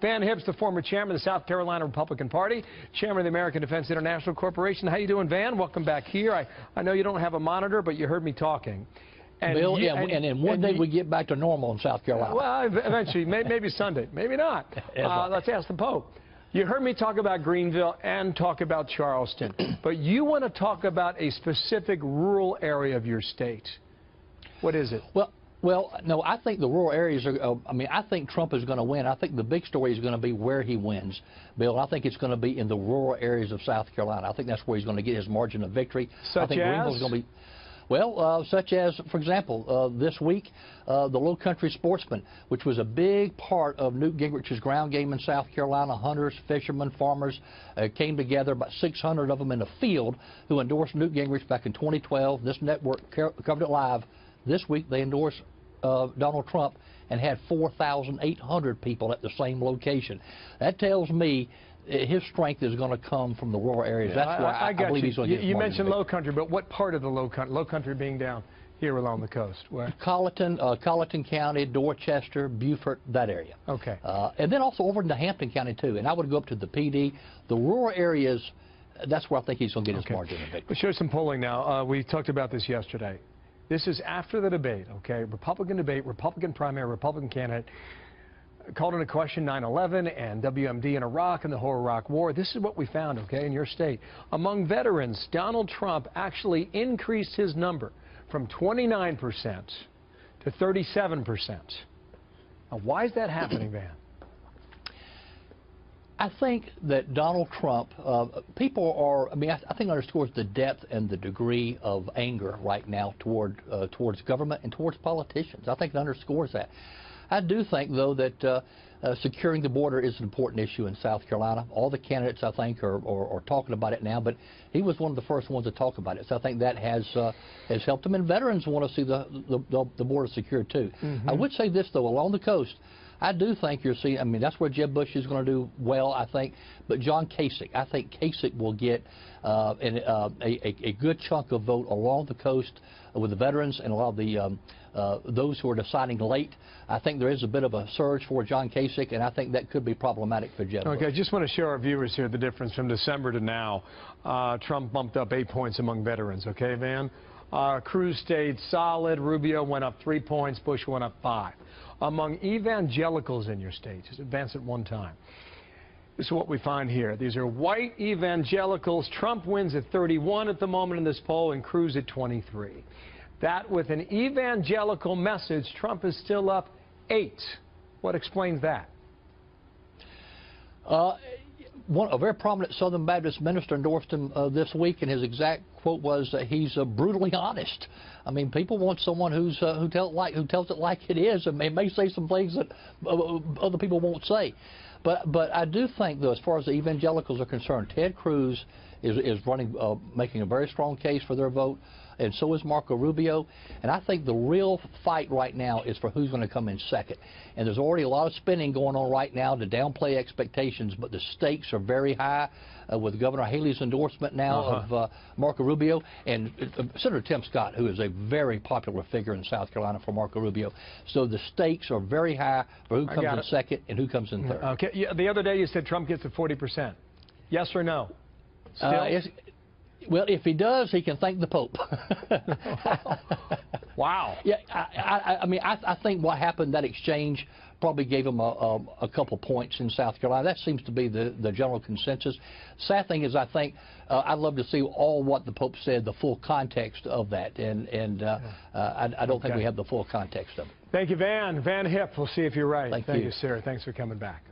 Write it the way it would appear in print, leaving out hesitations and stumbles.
Van Hipp's the former chairman of the South Carolina Republican Party, chairman of the American Defense International Corporation. How you doing, Van? Welcome back here. I know you don't have a monitor, but you heard me talking. And Bill, and one day we get back to normal in South Carolina. Well, eventually, maybe Sunday, maybe not. Let's ask the Pope. You heard me talk about Greenville and talk about Charleston, but you want to talk about a specific rural area of your state. What is it? Well, no, I think the rural areas are, I think Trump is going to win. I think the big story is going to be where he wins, Bill. I think it's going to be in the rural areas of South Carolina. I think that's where he's going to get his margin of victory. Such I think as? Greenville's going to be, well, such as, for example, this week, the Low Country Sportsman, which was a big part of Newt Gingrich's ground game in South Carolina. Hunters, fishermen, farmers came together, about 600 of them in a field, who endorsed Newt Gingrich back in 2012. This network covered it live. This week, they endorsed Donald Trump and had 4,800 people at the same location. That tells me his strength is going to come from the rural areas. That's why I believe he's going to get You mentioned Low Country, but what part of the Low Country? Low Country being down here along the coast. Where? Colleton County, Dorchester, Beaufort, that area. Okay. And then also over into Hampton County, too. And I would go up to the PD. The rural areas, that's where I think he's going to get his margin of victory. We'll show some polling now. We talked about this yesterday. This is after the debate, okay? Republican debate, Republican primary, Republican candidate called into question 9/11 and WMD in Iraq and the whole Iraq war. This is what we found, okay, in your state. Among veterans, Donald Trump actually increased his number from 29% to 37%. Now, why is that happening, Van? I think that Donald Trump, people are, I think underscores the depth and the degree of anger right now towards government and towards politicians. I think it underscores that. I do think, though, that securing the border is an important issue in South Carolina. All the candidates, I think, are talking about it now, but he was one of the first ones to talk about it. So I think that has helped him, and veterans want to see the border secured, too. I would say this, though, along the coast, I do think you're seeing, that's where Jeb Bush is going to do well, I think. But John Kasich, I think Kasich will get a good chunk of vote along the coast with the veterans and a lot of the those who are deciding late. I think there is a bit of a surge for John Kasich, and I think that could be problematic for Jeb Bush. Okay, I just want to show our viewers here the difference from December to now. Trump bumped up 8 points among veterans, okay, Van? Cruz stayed solid. Rubio went up 3 points. Bush went up 5. Among evangelicals in your state, just advance it one time. This is what we find here. These are white evangelicals. Trump wins at 31 at the moment in this poll and Cruz at 23. That with an evangelical message, Trump is still up 8. What explains that? A very prominent Southern Baptist minister endorsed him this week, and his exact quote was that he's brutally honest. People want someone who tells it like it is, and may say some things that other people won't say. But I do think, though, as far as the evangelicals are concerned, Ted Cruz is running, making a very strong case for their vote, and so is Marco Rubio. And I think the real fight right now is for who's going to come in second. And there's already a lot of spinning going on right now to downplay expectations, but the stakes are very high with Governor Haley's endorsement now of Marco Rubio, and Senator Tim Scott, who is a very popular figure in South Carolina for Marco Rubio. So the stakes are very high for who comes in second and who comes in third. Okay. Yeah, the other day you said Trump gets to 40%. Yes or no? Well, if he does, he can thank the Pope. Wow. Yeah, I think what happened, that exchange probably gave him a couple points in South Carolina. That seems to be the general consensus. Sad thing is, I think I'd love to see all what the Pope said, the full context of that, and I don't think we have the full context of it. Thank you, Van. Van Hipp. We'll see if you're right. Thank you, sir. Thanks for coming back.